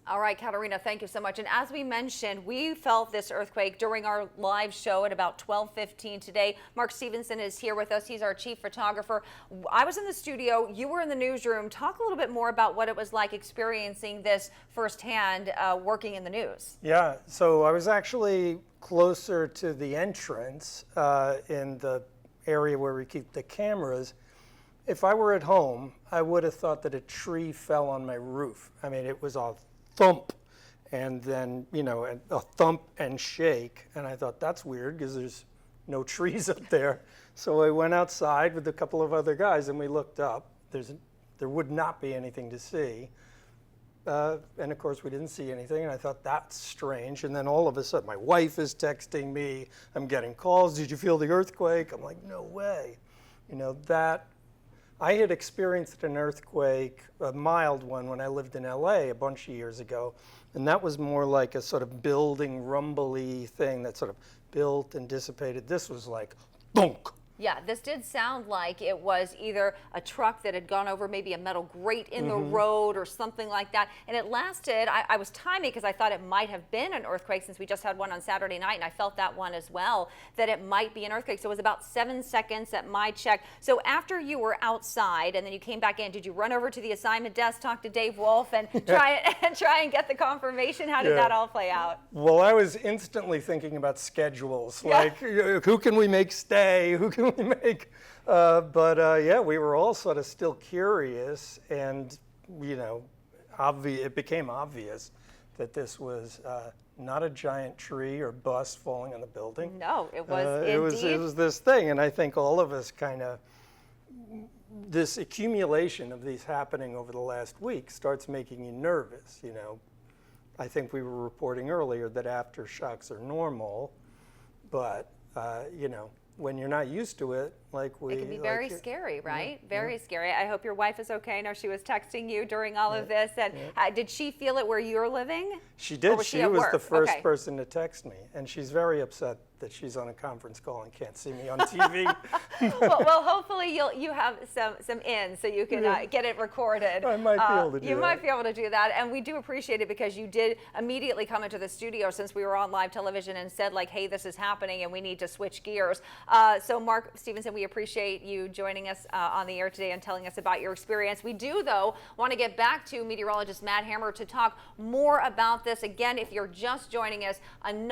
All right, Katerina, thank you so much. And as we mentioned, we felt this earthquake during our live show at about 12:15 today. Mark Stevenson is here with us. He's our chief photographer. I was in the studio. You were in the newsroom. Talk a little bit more about what it was like experiencing this firsthand, working in the news. Yeah, so I was actually closer to the entrance in the area where we keep the cameras. If I were at home, I would have thought that a tree fell on my roof. I mean, it was a thump and then, a thump and shake. And I thought, that's weird because there's no trees up there. So I went outside with a couple of other guys and we looked up. There would not be anything to see. And of course, we didn't see anything, and I thought, that's strange. And then all of a sudden, my wife is texting me. I'm getting calls. Did you feel the earthquake? I'm like, no way. I had experienced an earthquake, a mild one, when I lived in LA a bunch of years ago. And that was more like a sort of building, rumbly thing that sort of built and dissipated. This was like, thunk. Yeah, this did sound like it was either a truck that had gone over maybe a metal grate in the road or something like that. And it lasted, I was timing because I thought it might have been an earthquake since we just had one on Saturday night, and I felt that one as well, that it might be an earthquake. So it was about 7 seconds at my check. So after you were outside and then you came back in, did you run over to the assignment desk, talk to Dave Wolf, and try and get the confirmation? How did that all play out? Well, I was instantly thinking about schedules, like who can we make stay, who can we make, yeah, we were all sort of still curious, and it became obvious that this was not a giant tree or bus falling on the building. No, it was it was this thing, and I think all of us this accumulation of these happening over the last week starts making you nervous. I think we were reporting earlier that aftershocks are normal, but when you're not used to it, it can be very scary, right? Very scary. I hope your wife is okay. I know she was texting you during all of this. And did she feel it where you're living? She did. Was she was the first person to text me, and she's very upset that she's on a conference call and can't see me on TV. well, hopefully you have some in so you can get it recorded. I might be able to do that. You might be able to do that, and we do appreciate it because you did immediately come into the studio since we were on live television and said, hey, this is happening and we need to switch gears. So Mark Stevenson, we appreciate you joining us on the air today and telling us about your experience. We do, though, want to get back to meteorologist Matt Hammer to talk more about this. Again, if you're just joining us,